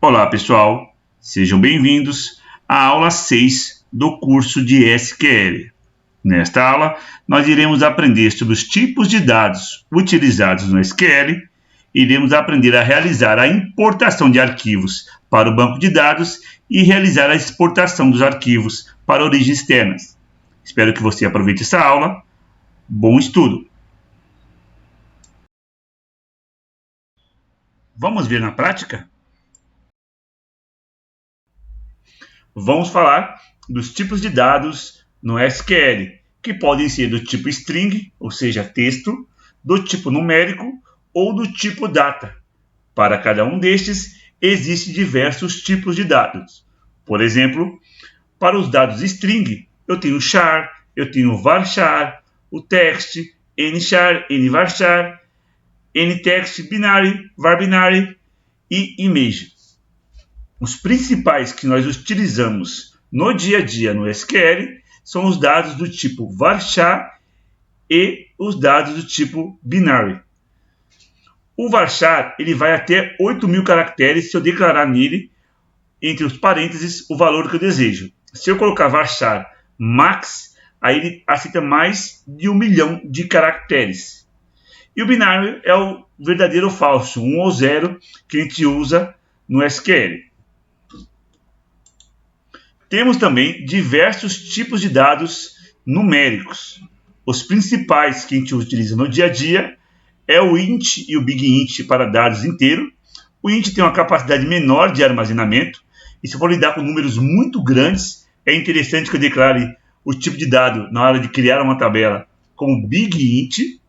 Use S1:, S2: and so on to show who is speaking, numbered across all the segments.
S1: Olá pessoal, sejam bem-vindos à aula 6 do curso de SQL. Nesta aula, nós iremos aprender sobre os tipos de dados utilizados no SQL, iremos aprender a realizar a importação de arquivos para o banco de dados e realizar a exportação dos arquivos para origens externas. Espero que você aproveite essa aula. Bom estudo! Vamos ver na prática? Vamos falar dos tipos de dados no SQL, que podem ser do tipo string, ou seja, texto, do tipo numérico ou do tipo data. Para cada um destes, existem diversos tipos de dados. Por exemplo, para os dados string, eu tenho char, eu tenho varchar, o text, nchar, nvarchar, ntext, binary, varbinary e image. Os principais que nós utilizamos no dia a dia no SQL são os dados do tipo varchar e os dados do tipo binary. O varchar ele vai até 8.000 caracteres se eu declarar nele, entre os parênteses, o valor que eu desejo. Se eu colocar varchar max, aí ele aceita mais de 1 milhão de caracteres. E o binário é o verdadeiro ou falso, 1 ou 0, que a gente usa no SQL. Temos também diversos tipos de dados numéricos. Os principais que a gente utiliza no dia a dia é o int e o big int para dados inteiros. O int tem uma capacidade menor de armazenamento e se eu for lidar com números muito grandes, é interessante que eu declare o tipo de dado na hora de criar uma tabela como big int.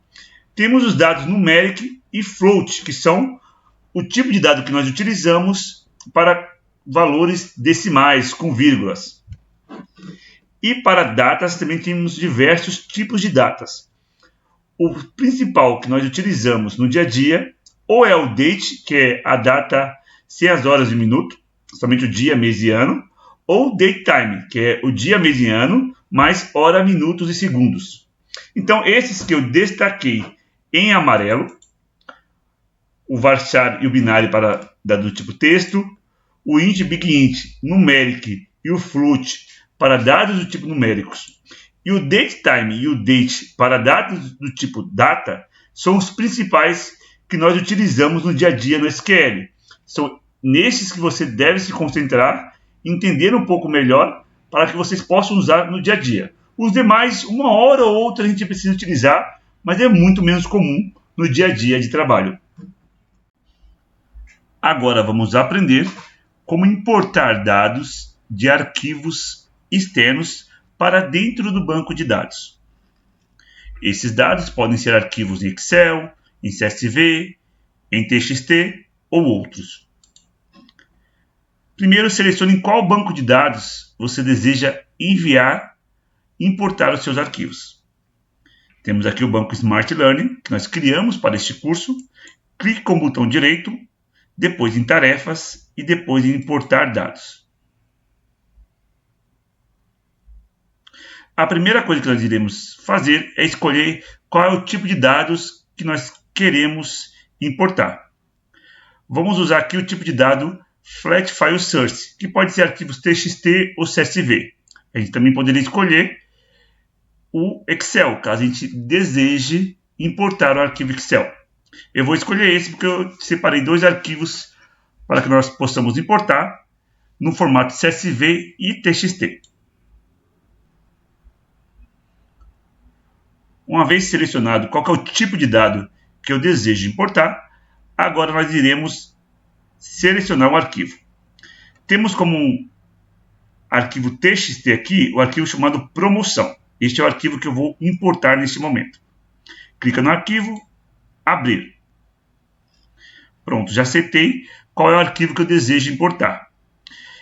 S1: Temos os dados numeric e float, que são o tipo de dado que nós utilizamos para valores decimais com vírgulas. E para datas também temos diversos tipos de datas. O principal que nós utilizamos no dia a dia ou é o date, que é a data sem as horas e minuto, somente o dia, mês e ano, ou datetime, que é o dia, mês e ano, mais hora, minutos e segundos. Então, esses que eu destaquei em amarelo, o varchar e o binário para dado do tipo texto, o int, big int, numeric e o float para dados do tipo numéricos e o datetime e o date para dados do tipo data são os principais que nós utilizamos no dia a dia no SQL. São nesses que você deve se concentrar, entender um pouco melhor para que vocês possam usar no dia a dia. Os demais, uma hora ou outra a gente precisa utilizar, mas é muito menos comum no dia a dia de trabalho. Agora vamos aprender como importar dados de arquivos externos para dentro do banco de dados. Esses dados podem ser arquivos em Excel, em CSV, em TXT ou outros. Primeiro, selecione em qual banco de dados você deseja enviar e importar os seus arquivos. Temos aqui o banco Smart Learning, que nós criamos para este curso. Clique com o botão direito, depois em Tarefas e depois em Importar dados. A primeira coisa que nós iremos fazer é escolher qual é o tipo de dados que nós queremos importar. Vamos usar aqui o tipo de dado Flat File Source, que pode ser arquivos TXT ou CSV. A gente também poderia escolher o Excel, caso a gente deseje importar o arquivo Excel. Eu vou escolher esse porque eu separei dois arquivos para que nós possamos importar no formato CSV e TXT. Uma vez selecionado qual é o tipo de dado que eu desejo importar, agora nós iremos selecionar o arquivo. Temos como arquivo TXT aqui o arquivo chamado promoção. Este é o arquivo que eu vou importar neste momento. Clica no arquivo, abrir. Pronto, já setei qual é o arquivo que eu desejo importar.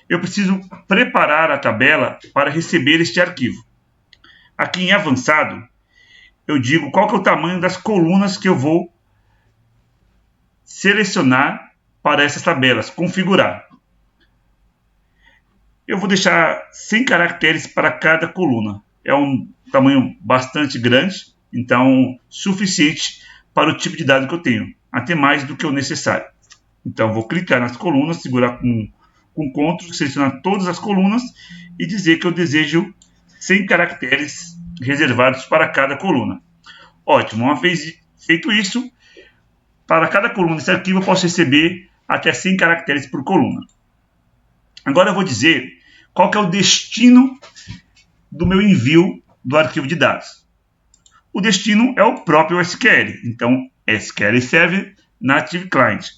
S1: Eu preciso preparar a tabela para receber este arquivo. Aqui em avançado, eu digo qual que é o tamanho das colunas que eu vou selecionar para essas tabelas, configurar. Eu vou deixar 100 caracteres para cada coluna. É um tamanho bastante grande, então suficiente para o tipo de dado que eu tenho, até mais do que o necessário. Então vou clicar nas colunas, segurar com Ctrl, selecionar todas as colunas e dizer que eu desejo 100 caracteres reservados para cada coluna. Ótimo, uma vez feito isso, para cada coluna desse arquivo eu posso receber até 100 caracteres por coluna. Agora eu vou dizer qual que é o destino do meu envio do arquivo de dados. O destino é o próprio SQL, então SQL Server Native Client.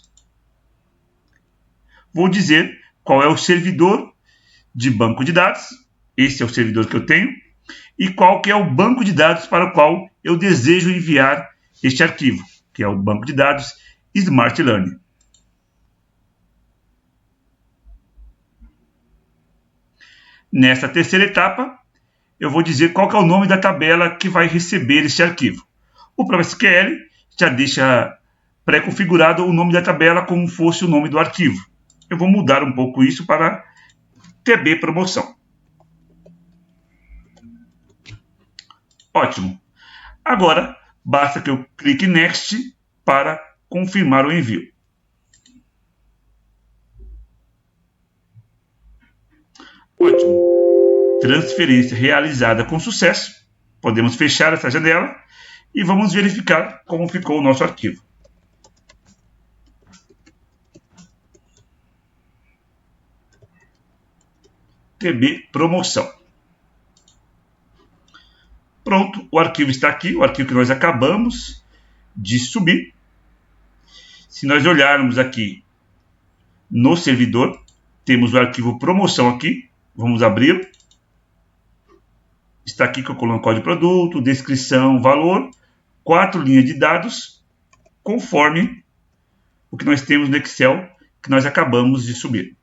S1: Vou dizer qual é o servidor de banco de dados, esse é o servidor que eu tenho, e qual que é o banco de dados para o qual eu desejo enviar este arquivo, que é o banco de dados Smart Learning. Nessa terceira etapa, eu vou dizer qual que é o nome da tabela que vai receber este arquivo. O próprio SQL já deixa pré-configurado o nome da tabela como fosse o nome do arquivo. Eu vou mudar um pouco isso para TB Promoção. Ótimo. Agora, basta que eu clique Next para confirmar o envio. Ótimo. Transferência realizada com sucesso. Podemos fechar essa janela e vamos verificar como ficou o nosso arquivo. TB Promoção. Pronto, o arquivo está aqui, o arquivo que nós acabamos de subir. Se nós olharmos aqui no servidor, temos o arquivo promoção aqui, vamos abri-lo. Está aqui com a coluna código produto, descrição, valor, 4 linhas de dados, conforme o que nós temos no Excel que nós acabamos de subir.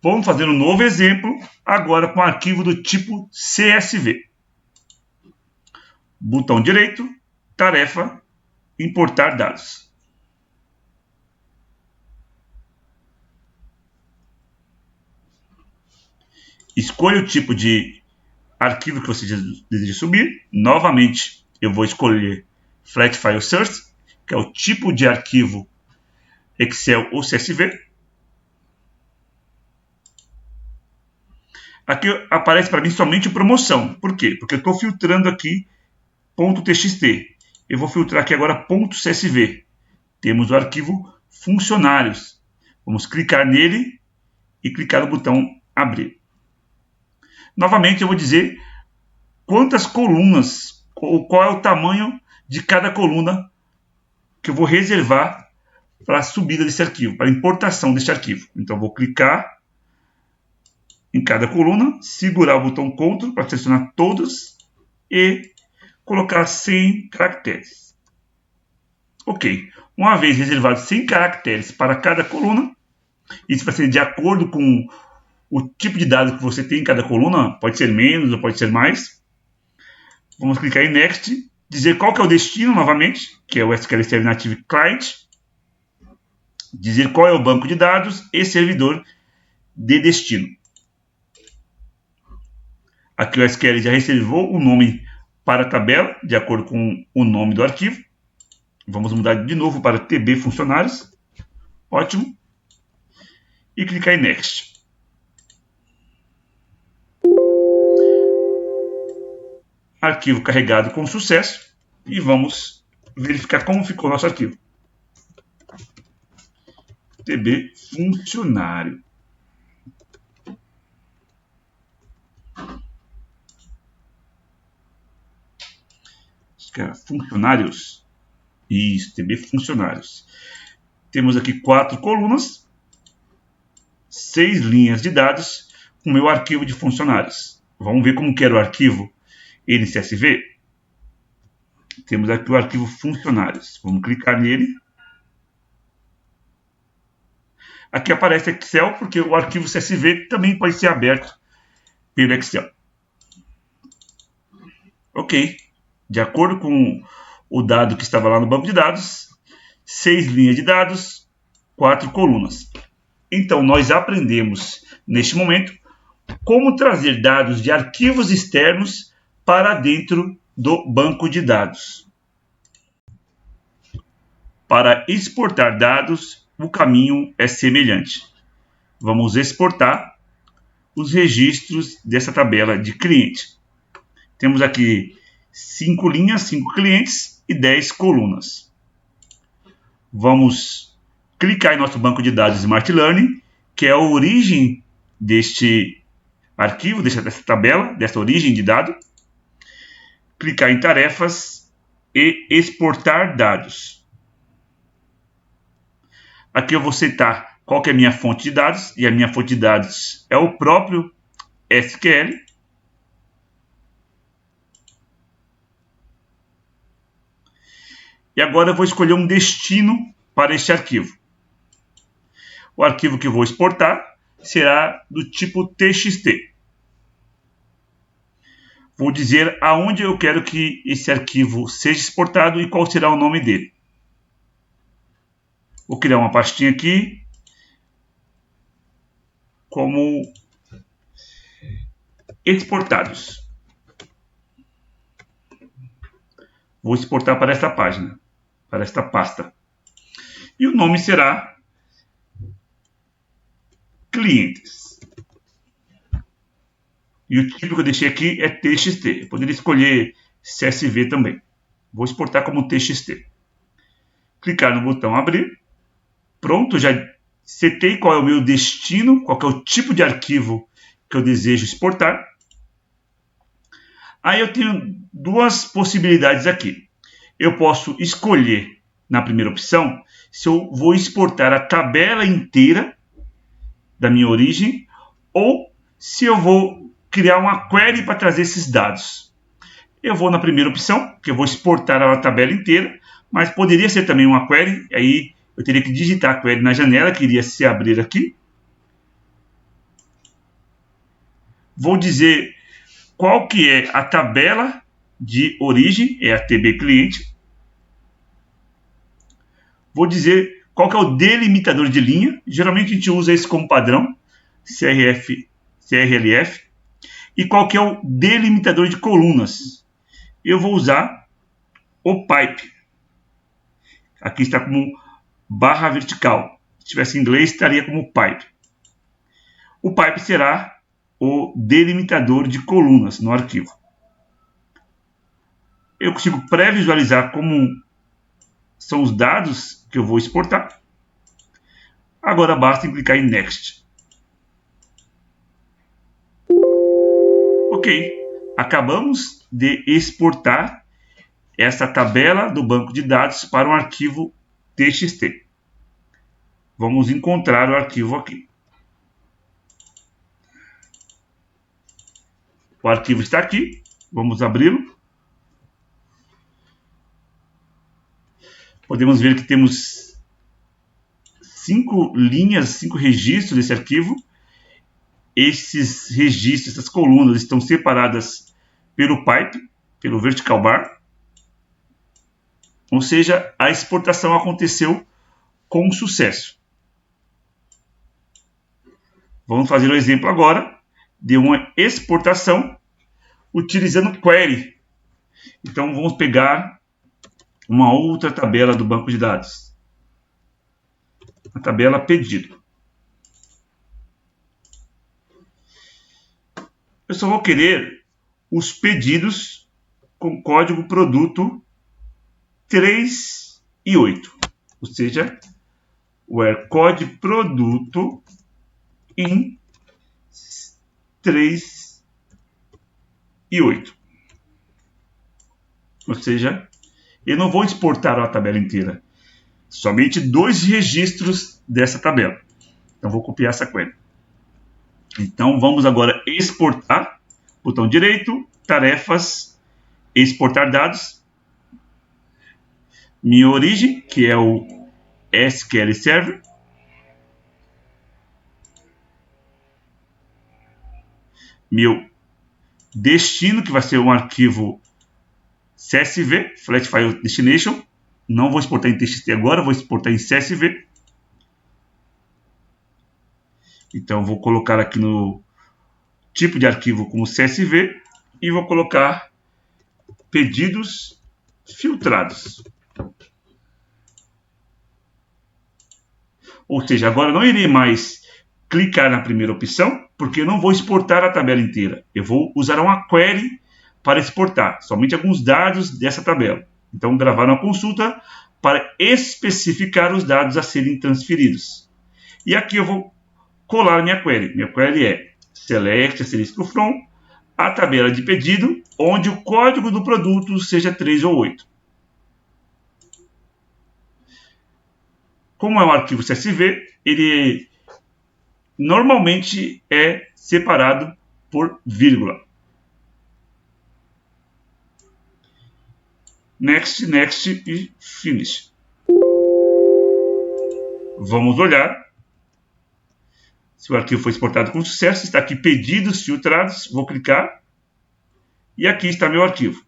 S1: Vamos fazer um novo exemplo, agora com arquivo do tipo CSV. Botão direito, tarefa, importar dados. Escolha o tipo de arquivo que você deseja subir. Novamente, eu vou escolher Flat File Source, que é o tipo de arquivo Excel ou CSV. Aqui aparece para mim somente promoção. Por quê? Porque eu estou filtrando aqui .txt. Eu vou filtrar aqui agora .csv. Temos o arquivo funcionários. Vamos clicar nele e clicar no botão abrir. Novamente eu vou dizer quantas colunas, ou qual é o tamanho de cada coluna que eu vou reservar para a subida desse arquivo, para a importação desse arquivo. Então eu vou clicar em cada coluna, segurar o botão Ctrl para selecionar todas e colocar 100 caracteres. Ok. Uma vez reservado 100 caracteres para cada coluna, isso vai ser de acordo com o tipo de dado que você tem em cada coluna, pode ser menos ou pode ser mais. Vamos clicar em Next, dizer qual que é o destino novamente, que é o SQL Server Native Client, dizer qual é o banco de dados e servidor de destino. Aqui o SQL já reservou o nome para a tabela, de acordo com o nome do arquivo. Vamos mudar de novo para TB Funcionários. Ótimo. E clicar em Next. Arquivo carregado com sucesso. E vamos verificar como ficou o nosso arquivo. TB Funcionário. Funcionários. Isso, TB Funcionários. Temos aqui 4 colunas, 6 linhas de dados com o meu arquivo de funcionários. Vamos ver como que era o arquivo NCSV. Temos aqui o arquivo funcionários. Vamos clicar nele. Aqui aparece Excel, porque o arquivo CSV também pode ser aberto pelo Excel. Ok. de acordo com o dado que estava lá no banco de dados, 6 linhas de dados, 4 colunas. Então, nós aprendemos, neste momento, como trazer dados de arquivos externos para dentro do banco de dados. Para exportar dados, o caminho é semelhante. Vamos exportar os registros dessa tabela de cliente. Temos aqui 5 linhas, 5 clientes e 10 colunas. Vamos clicar em nosso banco de dados Smart Learning, que é a origem deste arquivo, dessa tabela, dessa origem de dado. Clicar em tarefas e exportar dados. Aqui eu vou setar qual que é a minha fonte de dados, e a minha fonte de dados é o próprio SQL. E agora eu vou escolher um destino para este arquivo. O arquivo que eu vou exportar será do tipo TXT. Vou dizer aonde eu quero que esse arquivo seja exportado e qual será o nome dele. Vou criar uma pastinha aqui como exportados. Vou exportar para esta página, para esta pasta. E o nome será clientes. E o tipo que eu deixei aqui é TXT. Eu poderia escolher CSV também. Vou exportar como TXT. Clicar no botão abrir. Pronto, já setei qual é o meu destino, qual é o tipo de arquivo que eu desejo exportar. Aí eu tenho duas possibilidades aqui. Eu posso escolher, na primeira opção, se eu vou exportar a tabela inteira da minha origem ou se eu vou criar uma query para trazer esses dados. Eu vou na primeira opção, que eu vou exportar a tabela inteira, mas poderia ser também uma query, aí eu teria que digitar a query na janela, que iria se abrir aqui. Vou dizer qual que é a tabela de origem, é a TB cliente. Vou dizer qual que é o delimitador de linha. Geralmente a gente usa esse como padrão, CRLF. E qual que é o delimitador de colunas. Eu vou usar o pipe. Aqui está como barra vertical. Se tivesse em inglês, estaria como pipe. O pipe será o delimitador de colunas no arquivo. Eu consigo pré-visualizar como são os dados que eu vou exportar. Agora basta clicar em Next. Ok, acabamos de exportar essa tabela do banco de dados para um arquivo TXT. Vamos encontrar o arquivo aqui. O arquivo está aqui, vamos abri-lo. Podemos ver que temos 5 linhas, 5 registros desse arquivo. Esses registros, essas colunas estão separadas pelo pipe, pelo vertical bar. Ou seja, a exportação aconteceu com sucesso. Vamos fazer o exemplo agora de uma exportação utilizando query. Então vamos pegar uma outra tabela do banco de dados. A tabela pedido. Eu só vou querer os pedidos com código produto 3 e 8. Ou seja, where code produto in 3 e 8. Ou seja, eu não vou exportar a tabela inteira. Somente 2 registros dessa tabela. Então vou copiar essa query. Então vamos agora exportar. Botão direito, tarefas, exportar dados. Minha origem, que é o SQL Server. Meu destino, que vai ser um arquivo CSV, Flat File Destination. Não vou exportar em TXT agora, vou exportar em CSV. Então, vou colocar aqui no tipo de arquivo como CSV e vou colocar pedidos filtrados. Ou seja, agora não irei mais clicar na primeira opção, porque eu não vou exportar a tabela inteira. Eu vou usar uma query para exportar somente alguns dados dessa tabela. Então, gravar uma consulta para especificar os dados a serem transferidos. E aqui eu vou colar minha query. Minha query é select asterisco from a tabela de pedido, onde o código do produto seja 3 ou 8. Como é um arquivo CSV, ele normalmente é separado por vírgula. Next, next e finish. Vamos olhar se o arquivo foi exportado com sucesso. Está aqui pedidos filtrados. Vou clicar. E aqui está meu arquivo.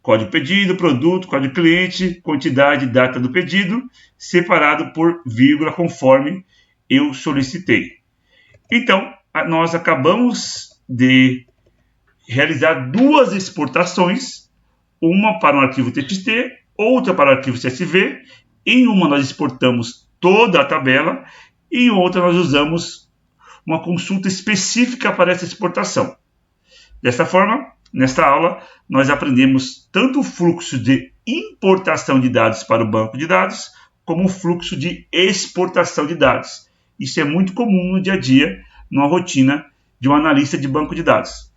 S1: Código pedido, produto, código cliente, quantidade, data do pedido, separado por vírgula conforme eu solicitei. Então, nós acabamos de realizar duas exportações, uma para um arquivo TXT, outra para o arquivo CSV. Em uma nós exportamos toda a tabela e em outra nós usamos uma consulta específica para essa exportação. Dessa forma, nesta aula, nós aprendemos tanto o fluxo de importação de dados para o banco de dados, como o fluxo de exportação de dados. Isso é muito comum no dia a dia, numa rotina de um analista de banco de dados.